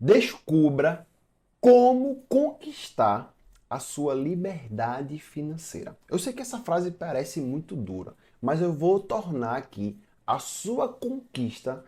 Descubra como conquistar a sua liberdade financeira. Eu sei que essa frase parece muito dura, mas eu vou tornar aqui a sua conquista,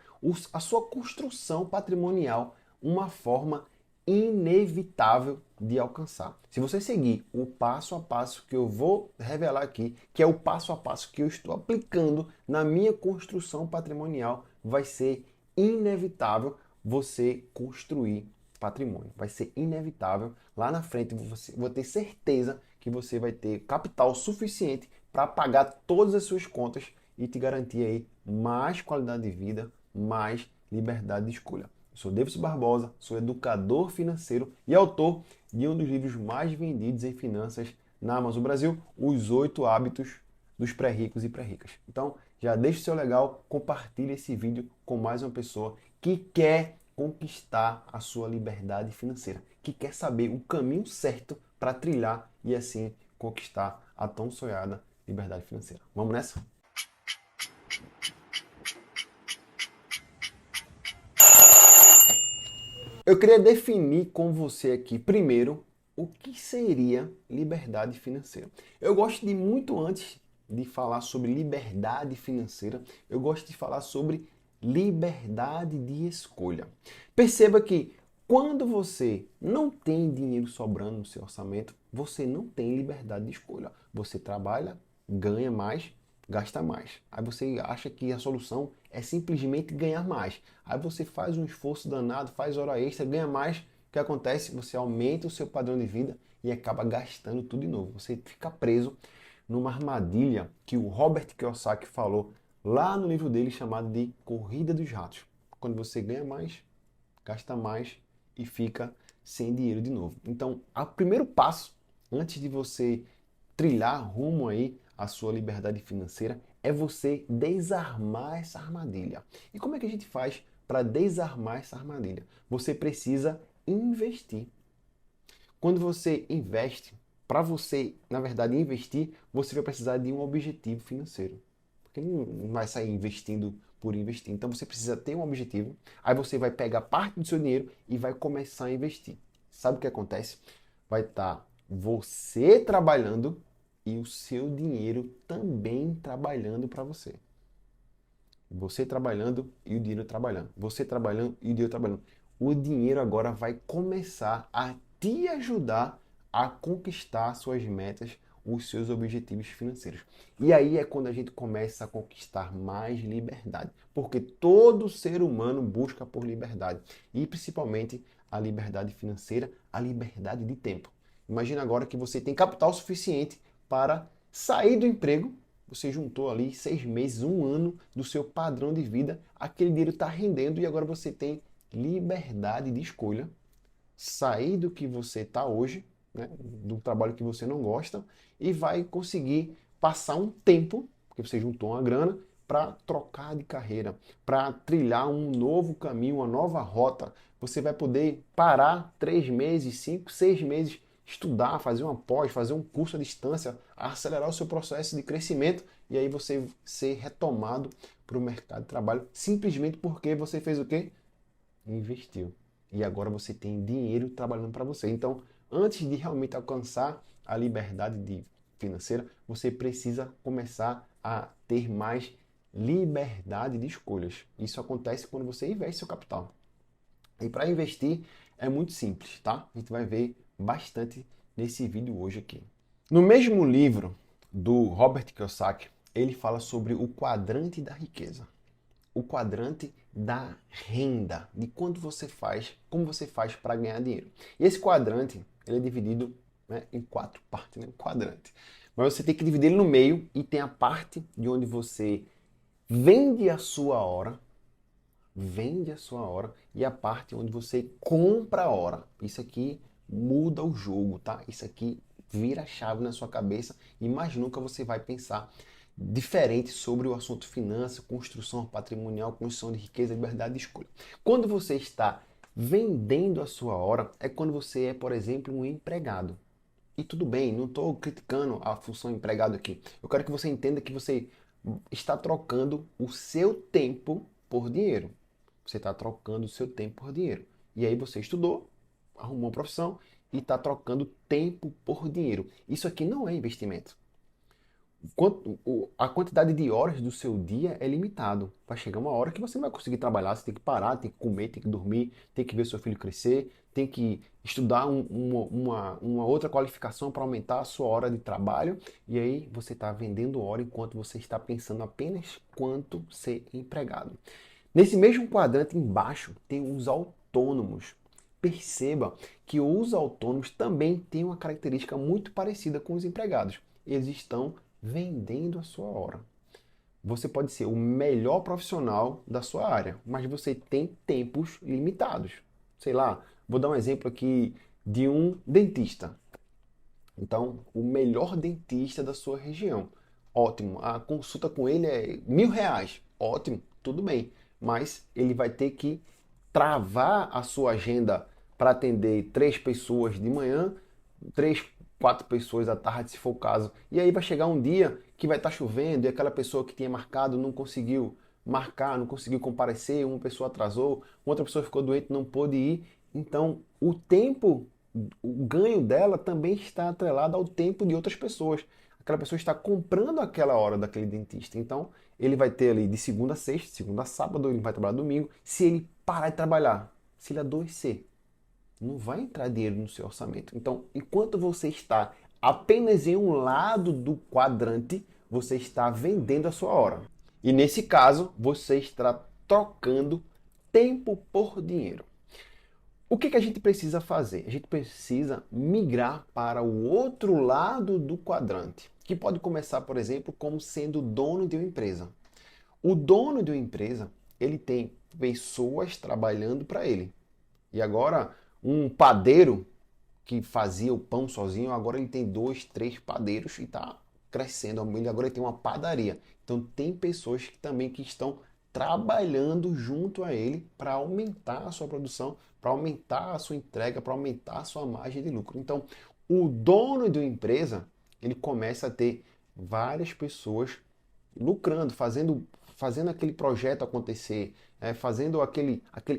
a sua construção patrimonial, uma forma inevitável de alcançar. Se você seguir o passo a passo que eu vou revelar aqui, que é o passo a passo que eu estou aplicando na minha construção patrimonial, vai ser inevitável você construir patrimônio. Vai ser inevitável. Lá na frente, vou ter certeza que você vai ter capital suficiente para pagar todas as suas contas e te garantir aí mais qualidade de vida, mais liberdade de escolha. Eu sou Davidson Barbosa, sou educador financeiro e autor de um dos livros mais vendidos em finanças na Amazon Brasil, Os 8 Hábitos dos Pré-Ricos e Pré-Ricas. Então, já deixa o seu legal, compartilhe esse vídeo com mais uma pessoa que quer conquistar a sua liberdade financeira, que quer saber o caminho certo para trilhar e assim conquistar a tão sonhada liberdade financeira. Vamos nessa? Eu queria definir com você aqui, primeiro, o que seria liberdade financeira. Eu gosto de, muito antes de falar sobre liberdade financeira, eu gosto de falar sobre liberdade de escolha. Perceba que quando você não tem dinheiro sobrando no seu orçamento, você não tem liberdade de escolha. Você trabalha, ganha mais, gasta mais. Aí você acha que a solução é simplesmente ganhar mais. Aí você faz um esforço danado, faz hora extra, ganha mais. O que acontece? Você aumenta o seu padrão de vida e acaba gastando tudo de novo. Você fica preso numa armadilha que o Robert Kiyosaki falou lá no livro dele chamado de Corrida dos Ratos. Quando você ganha mais, gasta mais e fica sem dinheiro de novo. Então, o primeiro passo, antes de você trilhar rumo aí à sua liberdade financeira, é você desarmar essa armadilha. E como é que a gente faz para desarmar essa armadilha? Você precisa investir. Quando você investe, para você, na verdade, investir, você vai precisar de um objetivo financeiro. Porque não vai sair investindo por investir. Então você precisa ter um objetivo, aí você vai pegar parte do seu dinheiro e vai começar a investir. Sabe o que acontece? Vai estar você trabalhando e o seu dinheiro também trabalhando para você. Você trabalhando e o dinheiro trabalhando. Você trabalhando e o dinheiro trabalhando. O dinheiro agora vai começar a te ajudar a conquistar suas metas, os seus objetivos financeiros. E aí é quando a gente começa a conquistar mais liberdade. Porque todo ser humano busca por liberdade. E principalmente a liberdade financeira, a liberdade de tempo. Imagina agora que você tem capital suficiente para sair do emprego. Você juntou ali 6 meses, um ano do seu padrão de vida, aquele dinheiro está rendendo e agora você tem liberdade de escolha, sair do que você está hoje, né, do trabalho que você não gosta, e vai conseguir passar um tempo, porque você juntou uma grana, para trocar de carreira, para trilhar um novo caminho, uma nova rota. Você vai poder parar 3 meses, 5, 6 meses, estudar, fazer uma pós, fazer um curso à distância, acelerar o seu processo de crescimento e aí você ser retomado para o mercado de trabalho simplesmente porque você fez o quê? Investiu. E agora você tem dinheiro trabalhando para você. Então, antes de realmente alcançar a liberdade financeira, você precisa começar a ter mais liberdade de escolhas. Isso acontece quando você investe seu capital. E para investir é muito simples, tá? A gente vai ver bastante nesse vídeo hoje aqui. No mesmo livro do Robert Kiyosaki, ele fala sobre o quadrante da riqueza, o quadrante da renda, de quanto você faz, como você faz para ganhar dinheiro. E esse quadrante, ele é dividido, né, em 4 partes, né? Quadrante. Mas você tem que dividir ele no meio e tem a parte de onde você vende a sua hora, e a parte onde você compra a hora. Isso aqui muda o jogo, tá? Isso aqui vira a chave na sua cabeça e mais nunca você vai pensar diferente sobre o assunto finanças, construção patrimonial, construção de riqueza, liberdade de escolha. Quando você está vendendo a sua hora, é quando você é, por exemplo, um empregado. E tudo bem, não estou criticando a função empregado aqui. Eu quero que você entenda que você está trocando o seu tempo por dinheiro. Você está trocando o seu tempo por dinheiro. E aí você estudou, arrumou uma profissão e está trocando tempo por dinheiro. Isso aqui não é investimento. A quantidade de horas do seu dia é limitado. Vai chegar uma hora que você não vai conseguir trabalhar, você tem que parar, tem que comer, tem que dormir, tem que ver seu filho crescer, tem que estudar uma outra qualificação para aumentar a sua hora de trabalho. E aí você está vendendo hora enquanto você está pensando apenas quanto ser empregado. Nesse mesmo quadrante embaixo tem os autônomos. Perceba que os autônomos também têm uma característica muito parecida com os empregados. Eles estão vendendo a sua hora. Você pode ser o melhor profissional da sua área, mas você tem tempos limitados. Sei lá, vou dar um exemplo aqui de um dentista. Então, o melhor dentista da sua região. Ótimo. A consulta com ele é R$ 1.000. Ótimo, tudo bem. Mas ele vai ter que travar a sua agenda para atender 3 pessoas de manhã, 3, 4 pessoas à tarde, se for o caso. E aí vai chegar um dia que vai estar chovendo e aquela pessoa que tinha marcado não conseguiu marcar, não conseguiu comparecer, uma pessoa atrasou, outra pessoa ficou doente, não pôde ir. Então, o ganho dela também está atrelado ao tempo de outras pessoas. Aquela pessoa está comprando aquela hora daquele dentista. Então, ele vai ter ali de segunda a sexta, segunda a sábado, ele vai trabalhar domingo. Se ele parar de trabalhar, se ele adoecer, não vai entrar dinheiro no seu orçamento. Então, enquanto você está apenas em um lado do quadrante, você está vendendo a sua hora. E nesse caso, você está trocando tempo por dinheiro. O que a gente precisa fazer? A gente precisa migrar para o outro lado do quadrante, que pode começar, por exemplo, como sendo dono de uma empresa. O dono de uma empresa, ele tem pessoas trabalhando para ele. E agora, um padeiro que fazia o pão sozinho, agora ele tem 2, 3 padeiros e está crescendo. Ele agora tem uma padaria. Então tem pessoas que também que estão trabalhando junto a ele para aumentar a sua produção, para aumentar a sua entrega, para aumentar a sua margem de lucro. Então, o dono de uma empresa, ele começa a ter várias pessoas lucrando, fazendo aquele projeto acontecer,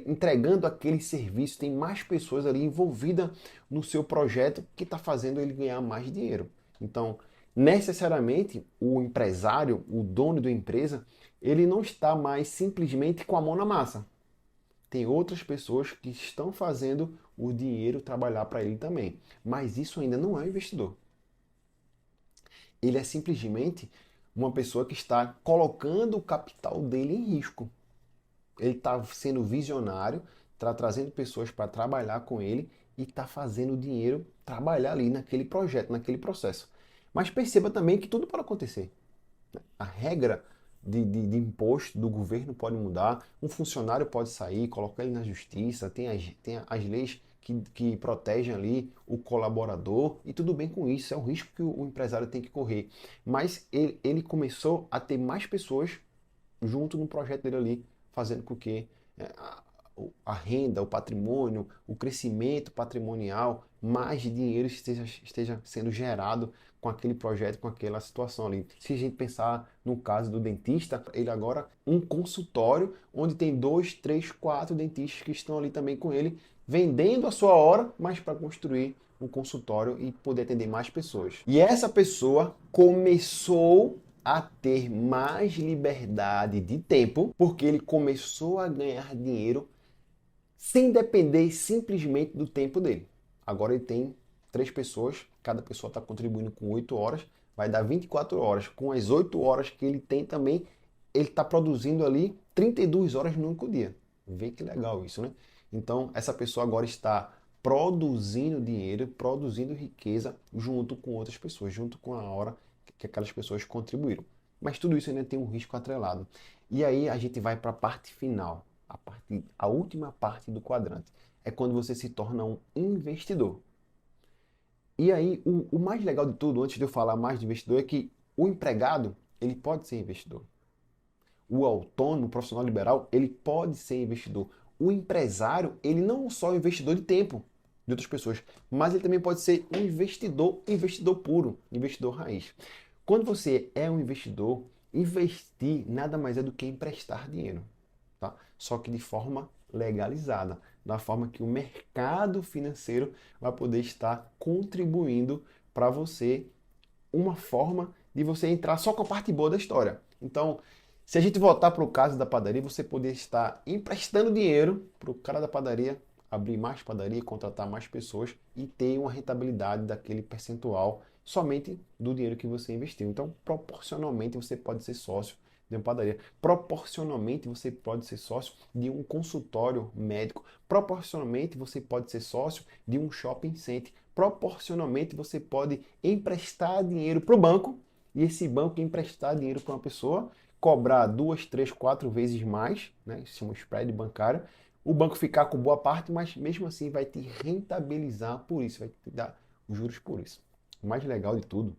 entregando aquele serviço. Tem mais pessoas ali envolvidas no seu projeto que está fazendo ele ganhar mais dinheiro. Então, necessariamente, o empresário, o dono da empresa, ele não está mais simplesmente com a mão na massa. Tem outras pessoas que estão fazendo o dinheiro trabalhar para ele também. Mas isso ainda não é um investidor. Ele é simplesmente uma pessoa que está colocando o capital dele em risco. Ele está sendo visionário, está trazendo pessoas para trabalhar com ele e está fazendo o dinheiro trabalhar ali naquele projeto, naquele processo. Mas perceba também que tudo pode acontecer. A regra de imposto do governo pode mudar, um funcionário pode sair, colocar ele na justiça, tem as leis que protegem ali o colaborador, e tudo bem com isso, é um risco que o empresário tem que correr. Mas ele começou a ter mais pessoas junto no projeto dele ali, fazendo com que a renda, o patrimônio, o crescimento patrimonial, mais dinheiro esteja sendo gerado com aquele projeto, com aquela situação ali. Se a gente pensar no caso do dentista, ele agora um consultório onde tem 2, 3, 4 dentistas que estão ali também com ele, vendendo a sua hora, mas para construir um consultório e poder atender mais pessoas. E essa pessoa começou a ter mais liberdade de tempo porque ele começou a ganhar dinheiro sem depender simplesmente do tempo dele. Agora ele tem 3 pessoas, cada pessoa está contribuindo com 8 horas, vai dar 24 horas. Com as 8 horas que ele tem também, ele está produzindo ali 32 horas no único dia. Vê que legal isso, né? Então, essa pessoa agora está produzindo dinheiro, produzindo riqueza junto com outras pessoas, junto com a hora que aquelas pessoas contribuíram. Mas tudo isso ainda tem um risco atrelado. E aí a gente vai para a parte final, a última parte do quadrante. É quando você se torna um investidor. E aí, o mais legal de tudo, antes de eu falar mais de investidor, é que o empregado, ele pode ser investidor. O autônomo, o profissional liberal, ele pode ser investidor. O empresário, ele não só é um investidor de tempo de outras pessoas, mas ele também pode ser um investidor puro, investidor raiz. Quando você é um investidor, investir nada mais é do que emprestar dinheiro, tá? Só que de forma legalizada. da forma que o mercado financeiro vai poder estar contribuindo para você, uma forma de você entrar só com a parte boa da história. Então, se a gente voltar para o caso da padaria, você poder estar emprestando dinheiro para o cara da padaria abrir mais padaria, contratar mais pessoas e ter uma rentabilidade daquele percentual somente do dinheiro que você investiu. Então, proporcionalmente, você pode ser sócio de uma padaria. Proporcionalmente, você pode ser sócio de um consultório médico. Proporcionalmente, você pode ser sócio de um shopping center. Proporcionalmente, você pode emprestar dinheiro para o banco e esse banco emprestar dinheiro para uma pessoa, cobrar 2, 3, 4 vezes mais, né? Isso é um spread bancário. O banco ficar com boa parte, mas mesmo assim vai te rentabilizar por isso, vai te dar juros por isso. O mais legal de tudo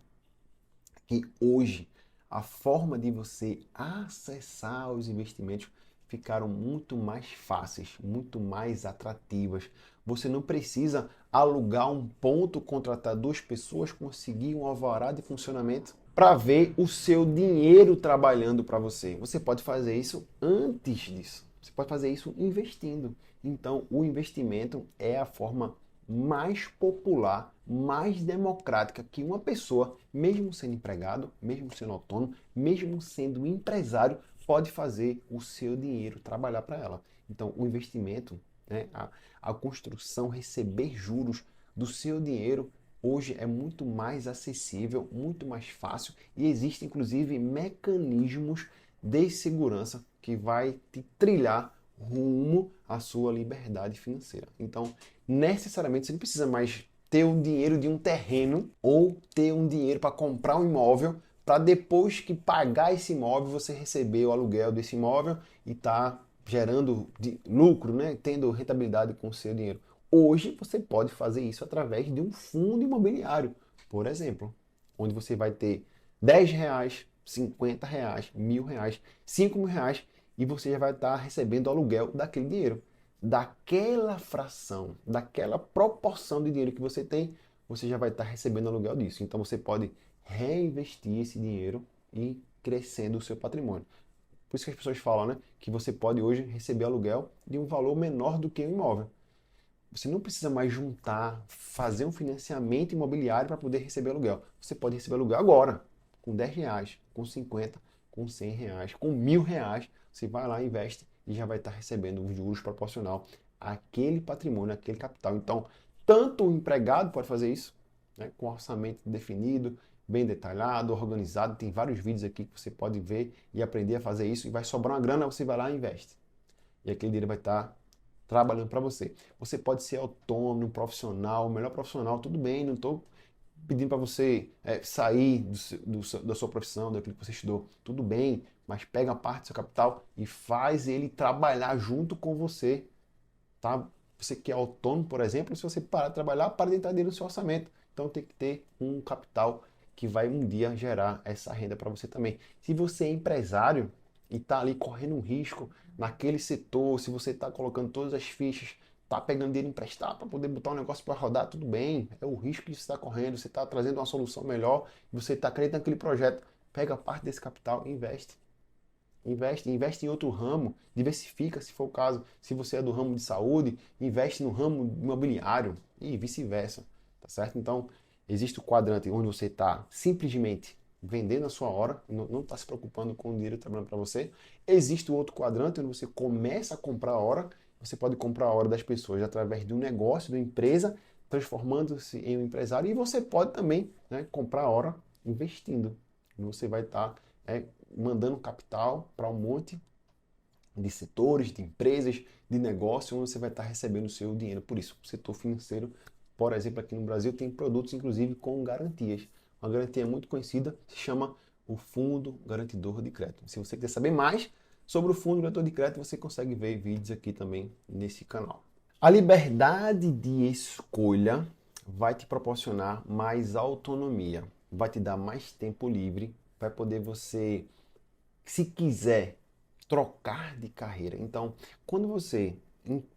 é que hoje a forma de você acessar os investimentos ficaram muito mais fáceis, muito mais atrativas. Você não precisa alugar um ponto, contratar duas pessoas, conseguir um alvará de funcionamento para ver o seu dinheiro trabalhando para você. Você pode fazer isso antes disso. Você pode fazer isso investindo. Então, o investimento é a forma mais popular, mais democrática que uma pessoa, mesmo sendo empregado, mesmo sendo autônomo, mesmo sendo empresário, pode fazer o seu dinheiro trabalhar para ela. Então, o investimento, né, a construção, receber juros do seu dinheiro, hoje é muito mais acessível, muito mais fácil e existe inclusive mecanismos de segurança que vai te trilhar rumo à sua liberdade financeira. Então, necessariamente você não precisa mais ter o dinheiro de um terreno ou ter um dinheiro para comprar um imóvel para depois que pagar esse imóvel você receber o aluguel desse imóvel e tá gerando lucro, né? Tendo rentabilidade com o seu dinheiro. Hoje você pode fazer isso através de um fundo imobiliário, por exemplo, onde você vai ter R$ 10, R$ 50, R$ 1.000, R$ 5.000 e você já vai estar recebendo o aluguel daquele dinheiro. Daquela fração, daquela proporção de dinheiro que você tem, você já vai estar recebendo aluguel disso. Então você pode reinvestir esse dinheiro e crescendo o seu patrimônio. Por isso que as pessoas falam, né, que você pode hoje receber aluguel de um valor menor do que um imóvel. Você não precisa mais juntar, fazer um financiamento imobiliário para poder receber aluguel. Você pode receber aluguel agora, com R$ 10, com 50, com R$ 100, com R$ 1.000. Você vai lá, investe e já vai estar recebendo os juros proporcional àquele patrimônio, àquele capital. Então, tanto o empregado pode fazer isso, né, com orçamento definido, bem detalhado, organizado. Tem vários vídeos aqui que você pode ver e aprender a fazer isso. E vai sobrar uma grana, você vai lá e investe. E aquele dinheiro vai estar trabalhando para você. Você pode ser autônomo, profissional, melhor profissional, tudo bem, não estou pedindo para você sair da sua profissão, daquilo que você estudou, tudo bem, mas pega a parte do seu capital e faz ele trabalhar junto com você, tá? Você que é autônomo, por exemplo, se você parar de trabalhar, para de entrar dentro do seu orçamento. Então tem que ter um capital que vai um dia gerar essa renda para você também. Se você é empresário e está ali correndo um risco naquele setor, se você está colocando todas as fichas, está pegando dinheiro emprestado para poder botar um negócio para rodar, tudo bem, é o risco que você está correndo, você está trazendo uma solução melhor, você está acreditando naquele projeto, pega parte desse capital e investe. Investe em outro ramo, diversifica se for o caso. Se você é do ramo de saúde, investe no ramo imobiliário e vice-versa, tá certo? Então, existe o quadrante onde você está simplesmente vendendo a sua hora, não está se preocupando com o dinheiro trabalhando para você. Existe o outro quadrante onde você começa a comprar a hora, você pode comprar a hora das pessoas através de um negócio, de uma empresa, transformando-se em um empresário, e você pode também, né, comprar a hora investindo. Você vai estar mandando capital para um monte de setores, de empresas, de negócios, onde você vai estar recebendo o seu dinheiro. Por isso, o setor financeiro, por exemplo, aqui no Brasil, tem produtos, inclusive, com garantias. Uma garantia muito conhecida se chama o Fundo Garantidor de Crédito. Se você quiser saber mais sobre o Fundo Garantidor de Crédito, você consegue ver vídeos aqui também nesse canal. A liberdade de escolha vai te proporcionar mais autonomia, vai te dar mais tempo livre, vai poder você, se quiser, trocar de carreira. Então, quando você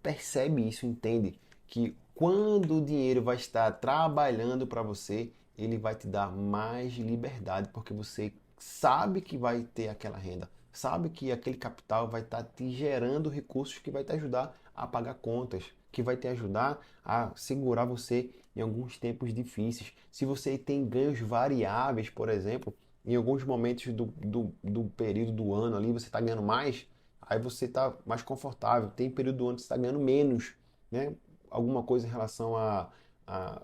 percebe isso, entende que quando o dinheiro vai estar trabalhando para você, ele vai te dar mais liberdade, porque você sabe que vai ter aquela renda, sabe que aquele capital vai estar te gerando recursos que vai te ajudar a pagar contas, que vai te ajudar a segurar você em alguns tempos difíceis. Se você tem ganhos variáveis, por exemplo, em alguns momentos do período do ano ali, você está ganhando mais, aí você está mais confortável. Tem período do ano que você está ganhando menos, né? Alguma coisa em relação a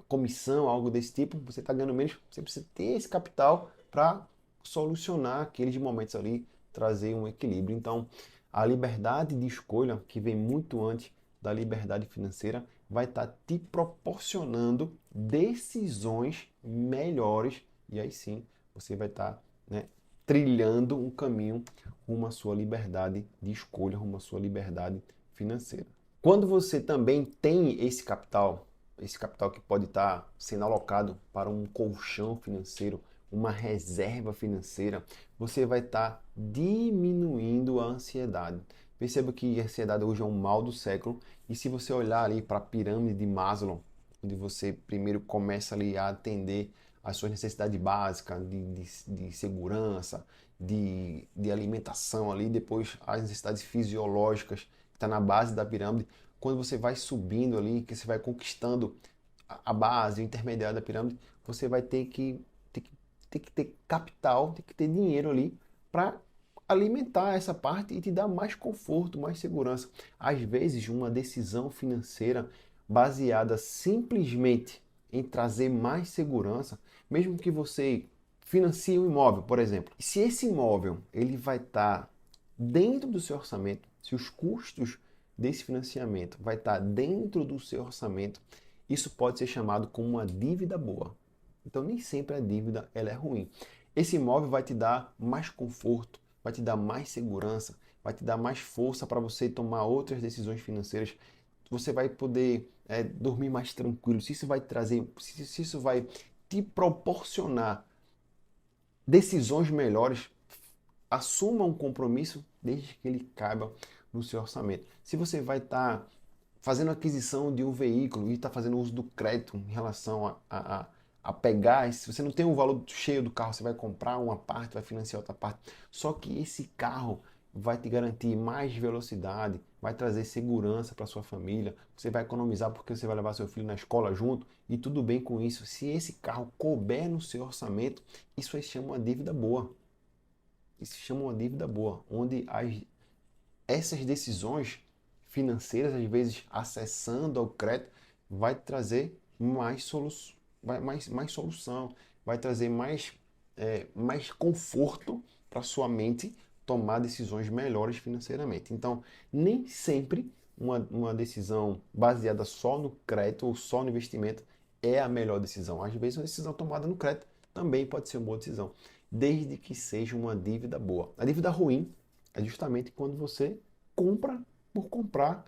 comissão, algo desse tipo, você está ganhando menos, você precisa ter esse capital para solucionar aqueles momentos ali, trazer um equilíbrio. Então, a liberdade de escolha, que vem muito antes da liberdade financeira, vai estar te proporcionando decisões melhores e aí sim você vai estar, né, trilhando um caminho rumo à sua liberdade de escolha, rumo à sua liberdade financeira. Quando você também tem esse capital que pode estar sendo alocado para um colchão financeiro, uma reserva financeira, você vai estar diminuindo a ansiedade. Perceba que a ansiedade hoje é um mal do século e se você olhar ali para a pirâmide de Maslow, onde você primeiro começa ali a atender as suas necessidades básicas de segurança, de alimentação ali, depois as necessidades fisiológicas, que está na base da pirâmide, quando você vai subindo ali, que você vai conquistando a base, o intermediário da pirâmide, você vai ter que ter capital, ter que ter dinheiro ali para alimentar essa parte e te dar mais conforto, mais segurança. Às vezes, uma decisão financeira baseada simplesmente em trazer mais segurança, mesmo que você financie um imóvel, por exemplo. Se esse imóvel ele vai estar dentro do seu orçamento, se os custos desse financiamento vai estar dentro do seu orçamento, isso pode ser chamado como uma dívida boa. Então nem sempre a dívida ela é ruim. Esse imóvel vai te dar mais conforto, vai te dar mais segurança, vai te dar mais força para você tomar outras decisões financeiras. Você vai poder dormir mais tranquilo. Se isso vai trazer, se isso vai te proporcionar decisões melhores, assuma um compromisso desde que ele caiba no seu orçamento. Se você vai estar fazendo aquisição de um veículo e está fazendo uso do crédito em relação a pegar, se você não tem um valor cheio do carro, você vai comprar uma parte, vai financiar outra parte. Só que esse carro vai te garantir mais velocidade, vai trazer segurança para sua família, você vai economizar porque você vai levar seu filho na escola junto e tudo bem com isso. Se esse carro couber no seu orçamento, isso aí chama uma dívida boa. Isso se chama uma dívida boa, onde essas decisões financeiras, às vezes acessando ao crédito, vai trazer mais solução, vai trazer mais conforto para sua mente tomar decisões melhores financeiramente. Então, nem sempre uma decisão baseada só no crédito ou só no investimento é a melhor decisão. Às vezes, uma decisão tomada no crédito também pode ser uma boa decisão, desde que seja uma dívida boa. A dívida ruim é justamente quando você compra por comprar,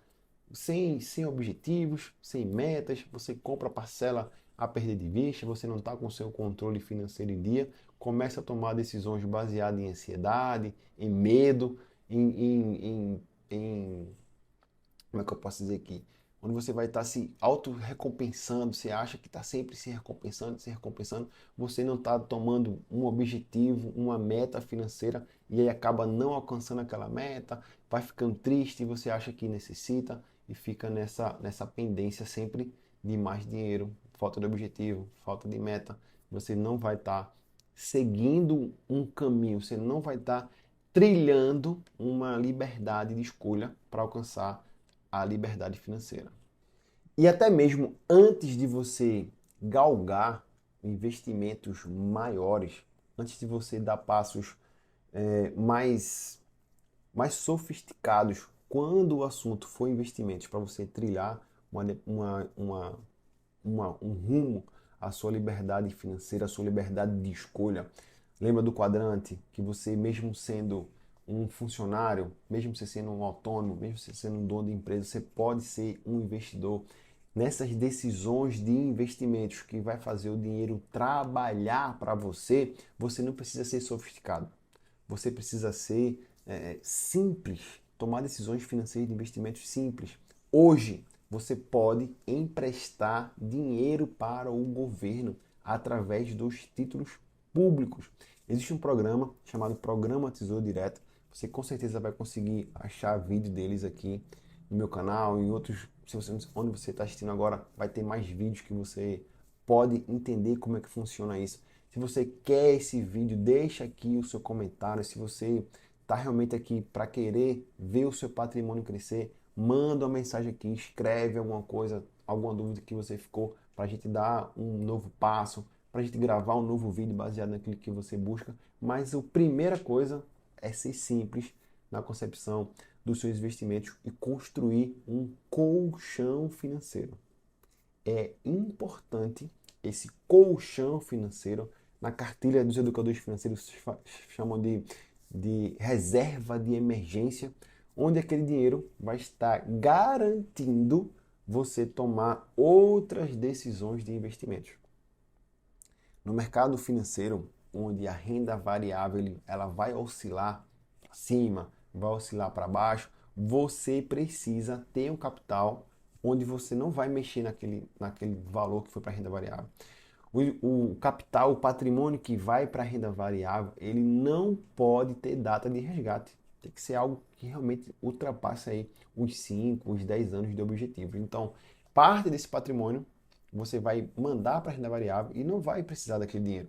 sem objetivos, sem metas, você compra parcela a perder de vista, você não está com seu controle financeiro em dia, começa a tomar decisões baseadas em ansiedade, em medo, em como é que eu posso dizer aqui? Onde você vai estar se auto-recompensando, você acha que está sempre se recompensando, você não está tomando um objetivo, uma meta financeira e aí acaba não alcançando aquela meta, vai ficando triste, você acha que necessita e fica nessa pendência sempre de mais dinheiro, falta de objetivo, falta de meta. Você não vai estar seguindo um caminho, você não vai estar trilhando uma liberdade de escolha para alcançar a liberdade financeira. E até mesmo antes de você galgar investimentos maiores, antes de você dar passos mais sofisticados, quando o assunto for investimentos, para você trilhar um rumo à sua liberdade financeira, à sua liberdade de escolha. Lembra do quadrante que você, mesmo sendo um funcionário, mesmo você sendo um autônomo, mesmo você sendo um dono de empresa, você pode ser um investidor. Nessas decisões de investimentos que vai fazer o dinheiro trabalhar para você, você não precisa ser sofisticado. Você precisa ser simples, tomar decisões financeiras de investimentos simples. Hoje, você pode emprestar dinheiro para o governo através dos títulos públicos. Existe um programa chamado Programa Tesouro Direto. Você com certeza vai conseguir achar vídeo deles aqui no meu canal, em outros, se você, onde você está assistindo agora, vai ter mais vídeos que você pode entender como é que funciona isso. Se você quer esse vídeo, deixa aqui o seu comentário. Se você está realmente aqui para querer ver o seu patrimônio crescer, manda uma mensagem aqui, escreve alguma coisa, alguma dúvida que você ficou, para a gente dar um novo passo, para a gente gravar um novo vídeo baseado naquilo que você busca. Mas a primeira coisa é ser simples na concepção dos seus investimentos e construir um colchão financeiro. É importante esse colchão financeiro. Na cartilha dos educadores financeiros chamam de reserva de emergência, onde aquele dinheiro vai estar garantindo você tomar outras decisões de investimentos. No mercado financeiro, onde a renda variável ela vai oscilar para cima, vai oscilar para baixo, você precisa ter um capital onde você não vai mexer naquele valor que foi para a renda variável. O capital, o patrimônio que vai para a renda variável, ele não pode ter data de resgate. Tem que ser algo que realmente ultrapasse aí os 5, os 10 anos de objetivo. Então, parte desse patrimônio você vai mandar para a renda variável e não vai precisar daquele dinheiro.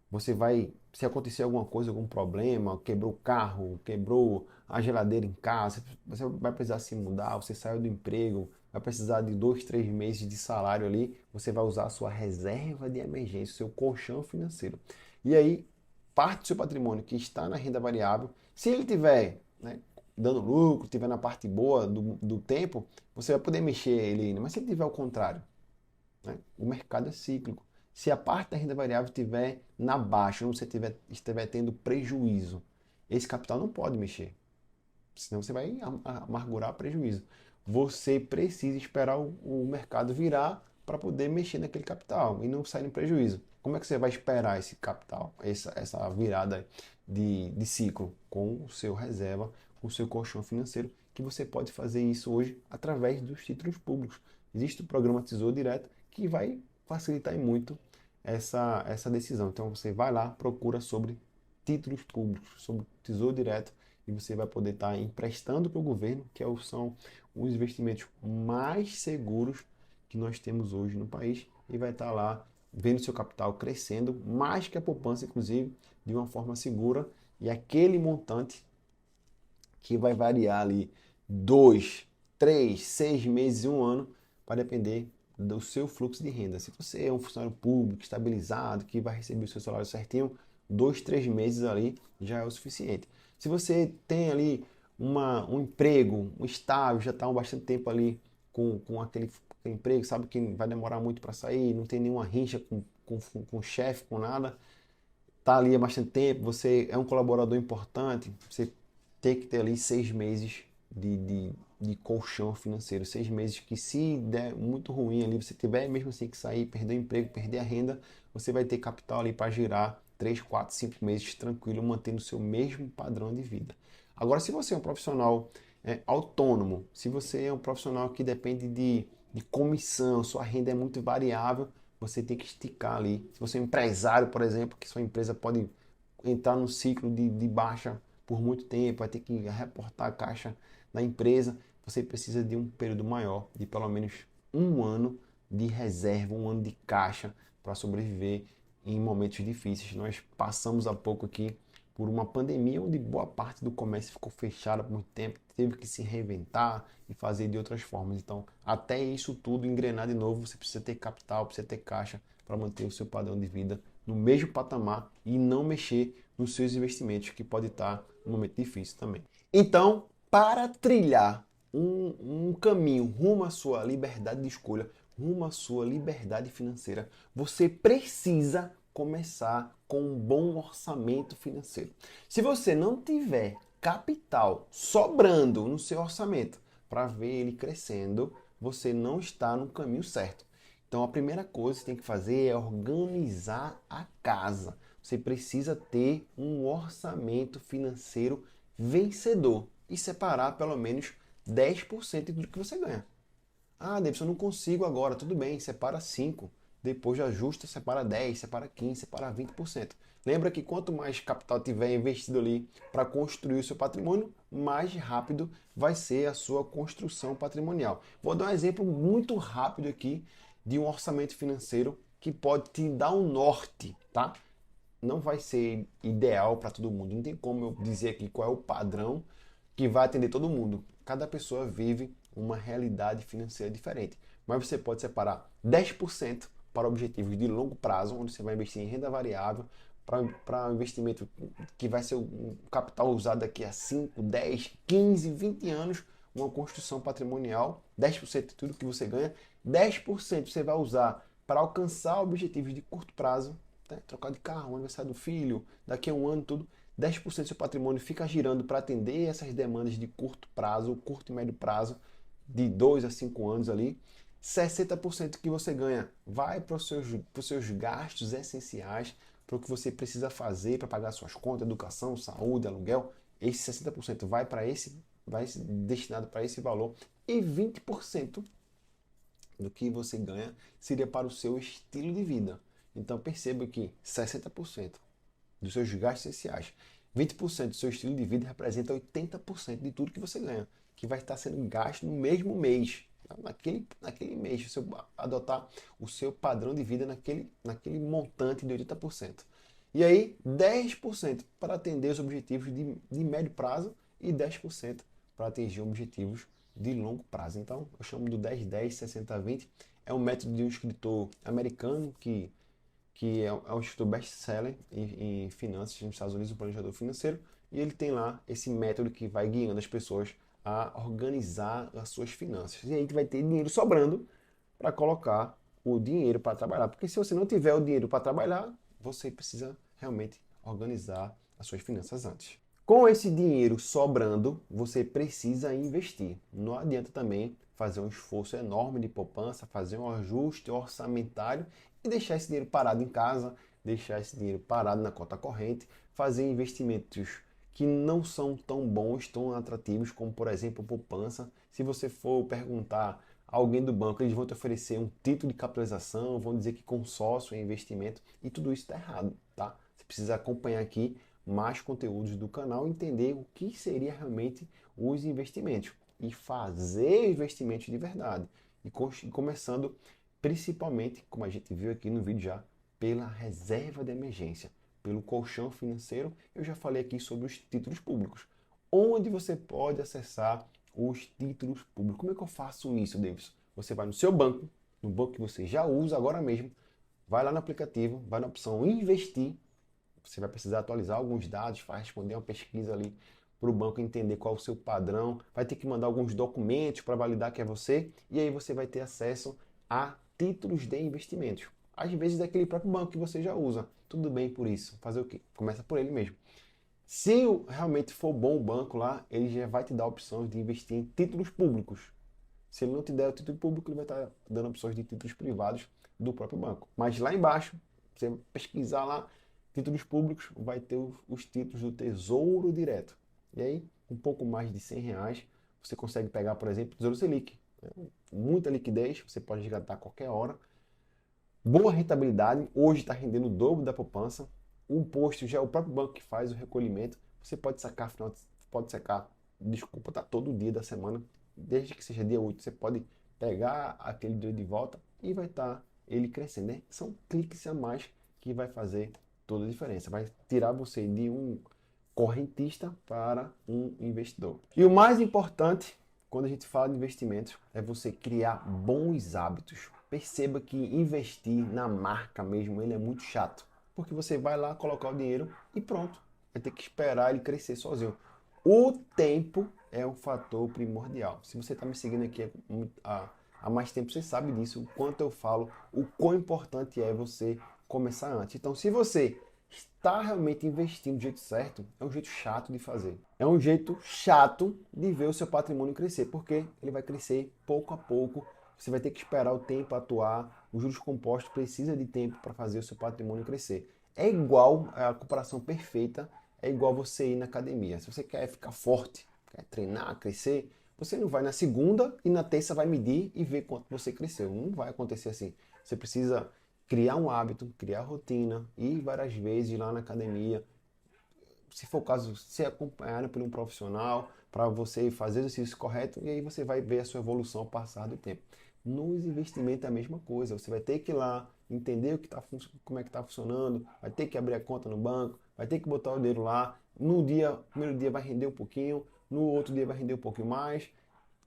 Você vai, se acontecer alguma coisa, algum problema, quebrou o carro, quebrou a geladeira em casa, você vai precisar se mudar, você saiu do emprego, vai precisar de 2, 3 meses de salário ali, você vai usar a sua reserva de emergência, o seu colchão financeiro. E aí, parte do seu patrimônio que está na renda variável, se ele tiver, né, dando lucro, estiver na parte boa do tempo, você vai poder mexer ele ainda. Mas se ele tiver ao contrário, né, o mercado é cíclico. Se a parte da renda variável estiver na baixa, ou você estiver tendo prejuízo, esse capital não pode mexer. Senão você vai amargurar prejuízo. Você precisa esperar o mercado virar para poder mexer naquele capital e não sair no prejuízo. Como é que você vai esperar esse capital, essa virada de ciclo? Com o seu reserva, com o seu colchão financeiro, que você pode fazer isso hoje através dos títulos públicos. Existe o programa Tesouro Direto que vai facilitar muito essa decisão. Então você vai lá, procura sobre títulos públicos, sobre Tesouro Direto, e você vai poder estar emprestando para o governo, que são os investimentos mais seguros que nós temos hoje no país, e vai estar lá vendo seu capital crescendo, mais que a poupança, inclusive, de uma forma segura, e aquele montante que vai variar ali 2, 3, 6 meses, um ano, para depender do seu fluxo de renda. Se você é um funcionário público estabilizado, que vai receber o seu salário certinho, 2, 3 meses ali já é o suficiente. Se você tem ali um emprego, um estágio, já está há bastante tempo ali com aquele emprego, sabe que vai demorar muito para sair, não tem nenhuma rincha com o chefe, com nada, está ali há bastante tempo, você é um colaborador importante, você tem que ter ali 6 meses de colchão financeiro, 6 meses que se der muito ruim ali, você tiver mesmo assim que sair, perder o emprego, perder a renda, você vai ter capital ali para girar 3, 4, 5 meses tranquilo, mantendo o seu mesmo padrão de vida. Agora, se você é um profissional autônomo, se você é um profissional que depende de comissão, sua renda é muito variável, você tem que esticar ali. Se você é um empresário, por exemplo, que sua empresa pode entrar num ciclo de baixa por muito tempo, vai ter que reportar a caixa da empresa, você precisa de um período maior, de pelo menos um ano de reserva, um ano de caixa para sobreviver em momentos difíceis. Nós passamos há pouco aqui por uma pandemia onde boa parte do comércio ficou fechada por muito tempo, teve que se reinventar e fazer de outras formas. Então, até isso tudo engrenar de novo, você precisa ter capital, precisa ter caixa para manter o seu padrão de vida no mesmo patamar e não mexer nos seus investimentos, que pode estar num momento difícil também. Então, para trilhar um caminho rumo à sua liberdade de escolha, rumo à sua liberdade financeira, você precisa começar com um bom orçamento financeiro. Se você não tiver capital sobrando no seu orçamento para ver ele crescendo, você não está no caminho certo. Então a primeira coisa que você tem que fazer é organizar a casa. Você precisa ter um orçamento financeiro vencedor e separar pelo menos 10% do que você ganha. Ah, Davidson, eu não consigo agora. Tudo bem, separa 5%. depois ajusta, separa 10, separa 15, separa 20%. Lembra que quanto mais capital tiver investido ali para construir o seu patrimônio, mais rápido vai ser a sua construção patrimonial. Vou dar um exemplo muito rápido aqui de um orçamento financeiro que pode te dar um norte, tá? Não vai ser ideal para todo mundo. Não tem como eu dizer aqui qual é o padrão que vai atender todo mundo. Cada pessoa vive uma realidade financeira diferente. Mas você pode separar 10% para objetivos de longo prazo, onde você vai investir em renda variável, para um investimento que vai ser um capital usado daqui a 5, 10, 15, 20 anos, uma construção patrimonial, 10% de tudo que você ganha, 10% você vai usar para alcançar objetivos de curto prazo, né? Trocar de carro, aniversário do filho, daqui a um ano, tudo. 10% do seu patrimônio fica girando para atender essas demandas de curto prazo, curto e médio prazo, de 2 a 5 anos ali. 60% que você ganha vai para os seus gastos essenciais, para o que você precisa fazer para pagar suas contas, educação, saúde, aluguel. Esse 60% vai destinado para esse valor. E 20% do que você ganha seria para o seu estilo de vida. Então perceba que 60% dos seus gastos essenciais, 20% do seu estilo de vida representa 80% de tudo que você ganha, que vai estar sendo gasto no mesmo mês. Naquele mês, se você adotar o seu padrão de vida naquele montante de 80%. E aí, 10% para atender os objetivos de médio prazo e 10% para atingir objetivos de longo prazo. Então, eu chamo do 10-10, 60-20. É um método de um escritor americano que é um escritor best-seller em finanças nos Estados Unidos, um planejador financeiro, e ele tem lá esse método que vai guiando as pessoas a organizar as suas finanças. E aí vai ter dinheiro sobrando para colocar o dinheiro para trabalhar. Porque se você não tiver o dinheiro para trabalhar, você precisa realmente organizar as suas finanças antes. Com esse dinheiro sobrando, você precisa investir. Não adianta também fazer um esforço enorme de poupança, fazer um ajuste orçamentário e deixar esse dinheiro parado em casa, deixar esse dinheiro parado na conta corrente, fazer investimentos que não são tão bons, tão atrativos, como por exemplo poupança. Se você for perguntar a alguém do banco, eles vão te oferecer um título de capitalização, vão dizer que consórcio é investimento, e tudo isso está errado, tá? Você precisa acompanhar aqui mais conteúdos do canal e entender o que seria realmente os investimentos e fazer investimentos de verdade. E começando principalmente, como a gente viu aqui no vídeo já, pela reserva de emergência, pelo colchão financeiro. Eu já falei aqui sobre os títulos públicos. Onde você pode acessar os títulos públicos? Como é que eu faço isso, Davis? Você vai no seu banco, no banco que você já usa agora mesmo, vai lá no aplicativo, vai na opção investir. Você vai precisar atualizar alguns dados, vai responder uma pesquisa ali para o banco entender qual é o seu padrão, vai ter que mandar alguns documentos para validar que é você, e aí você vai ter acesso a títulos de investimentos. Às vezes daquele próprio banco que você já usa. Tudo bem por isso. Fazer o quê? Começa por ele mesmo. Se realmente for bom o banco lá, ele já vai te dar opções de investir em títulos públicos. Se ele não te der o título público, ele vai estar dando opções de títulos privados do próprio banco. Mas lá embaixo, você pesquisar lá, títulos públicos, vai ter os títulos do Tesouro Direto. E aí, um pouco mais de R$ 100, você consegue pegar, por exemplo, Tesouro Selic. Muita liquidez, você pode resgatar a qualquer hora. Boa rentabilidade, hoje está rendendo o dobro da poupança. O imposto já é o próprio banco que faz o recolhimento. Você pode sacar, desculpa, tá todo dia da semana, desde que seja dia 8, você pode pegar aquele dia de volta e vai estar ele crescendo, né? São cliques a mais que vai fazer toda a diferença. Vai tirar você de um correntista para um investidor. E o mais importante, quando a gente fala de investimentos, é você criar bons hábitos. Perceba que investir na marca mesmo, ele é muito chato. Porque você vai lá colocar o dinheiro e pronto. Vai ter que esperar ele crescer sozinho. O tempo é um fator primordial. Se você está me seguindo aqui há mais tempo, você sabe disso, o quanto eu falo, o quão importante é você começar antes. Então, se você está realmente investindo do jeito certo, é um jeito chato de fazer. É um jeito chato de ver o seu patrimônio crescer, porque ele vai crescer pouco a pouco. Você vai ter que esperar o tempo atuar. Os juros compostos precisa de tempo para fazer o seu patrimônio crescer. É igual a comparação perfeita, é igual você ir na academia. Se você quer ficar forte, quer treinar, crescer, você não vai na segunda e na terça vai medir e ver quanto você cresceu. Não vai acontecer assim. Você precisa criar um hábito, criar rotina, ir várias vezes lá na academia, se for o caso, ser acompanhado por um profissional para você fazer o exercício correto e aí você vai ver a sua evolução ao passar do tempo. Nos investimentos é a mesma coisa, você vai ter que ir lá, entender o que como é que está funcionando, vai ter que abrir a conta no banco, vai ter que botar o dinheiro lá, primeiro dia vai render um pouquinho, no outro dia vai render um pouquinho mais,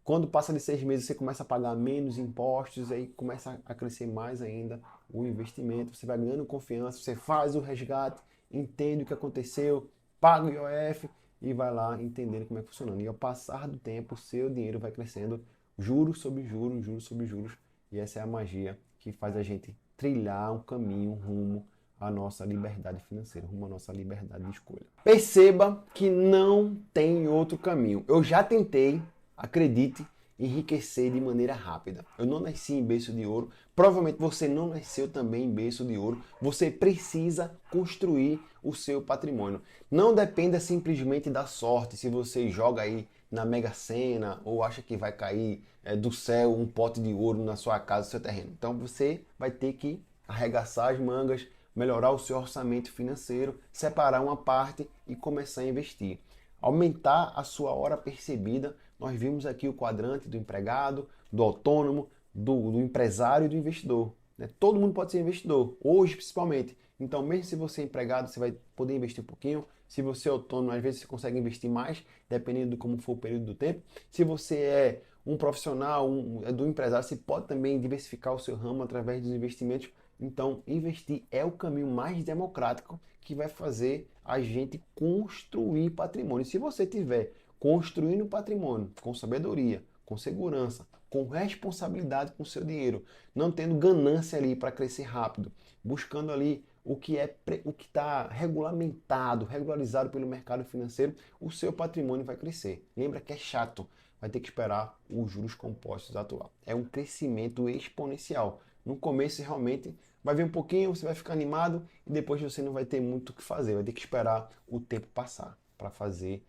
quando passa de 6 meses, você começa a pagar menos impostos, aí começa a crescer mais ainda o investimento, você vai ganhando confiança, você faz o resgate, entende o que aconteceu, paga o IOF e vai lá entendendo como é que funciona. E ao passar do tempo, o seu dinheiro vai crescendo, juros sobre juros, juros sobre juros, e essa é a magia que faz a gente trilhar um caminho rumo à nossa liberdade financeira, rumo à nossa liberdade de escolha. Perceba que não tem outro caminho. Eu já tentei, acredite, enriquecer de maneira rápida. Eu não nasci em berço de ouro, provavelmente você não nasceu também em berço de ouro. Você precisa construir o seu patrimônio. Não dependa simplesmente da sorte, se você joga aí na Mega Sena ou acha que vai cair do céu um pote de ouro na sua casa, no seu terreno. Então você vai ter que arregaçar as mangas, melhorar o seu orçamento financeiro, separar uma parte e começar a investir. Aumentar a sua hora percebida. Nós vimos aqui o quadrante do empregado, do autônomo, do empresário e do investidor. Né? Todo mundo pode ser investidor, hoje principalmente. Então, mesmo se você é empregado, você vai poder investir um pouquinho. Se você é autônomo, às vezes você consegue investir mais, dependendo de como for o período do tempo. Se você é um profissional, do empresário, você pode também diversificar o seu ramo através dos investimentos. Então, investir é o caminho mais democrático que vai fazer a gente construir patrimônio. Se você tiver construindo patrimônio com sabedoria, com segurança, com responsabilidade com o seu dinheiro, não tendo ganância ali para crescer rápido, buscando ali o que está regulamentado, regularizado pelo mercado financeiro, o seu patrimônio vai crescer. Lembra que é chato, vai ter que esperar os juros compostos atuar. É um crescimento exponencial. No começo realmente vai vir um pouquinho, você vai ficar animado e depois você não vai ter muito o que fazer, vai ter que esperar o tempo passar para fazer,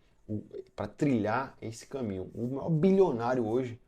para trilhar esse caminho. O maior bilionário hoje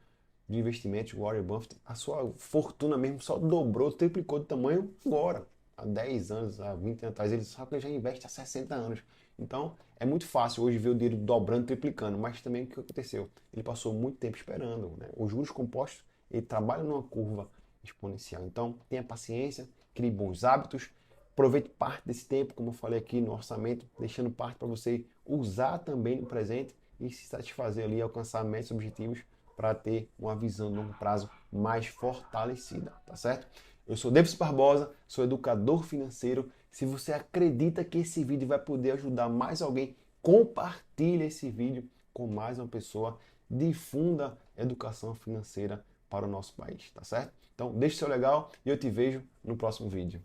de investimentos, Warren Buffett, a sua fortuna mesmo só dobrou, triplicou de tamanho agora. Há 10 anos, há 20 anos atrás, ele só que ele já investe há 60 anos. Então, é muito fácil hoje ver o dinheiro dobrando, triplicando, mas também o que aconteceu? Ele passou muito tempo esperando. Né? Os juros compostos, ele trabalha numa curva exponencial. Então, tenha paciência, crie bons hábitos, aproveite parte desse tempo, como eu falei aqui no orçamento, deixando parte para você usar também no presente e se satisfazer ali, alcançar metas e objetivos para ter uma visão de longo prazo mais fortalecida, tá certo? Eu sou Davidson Barbosa, sou educador financeiro. Se você acredita que esse vídeo vai poder ajudar mais alguém, compartilhe esse vídeo com mais uma pessoa, difunda educação financeira para o nosso país, tá certo? Então, deixe seu legal e eu te vejo no próximo vídeo.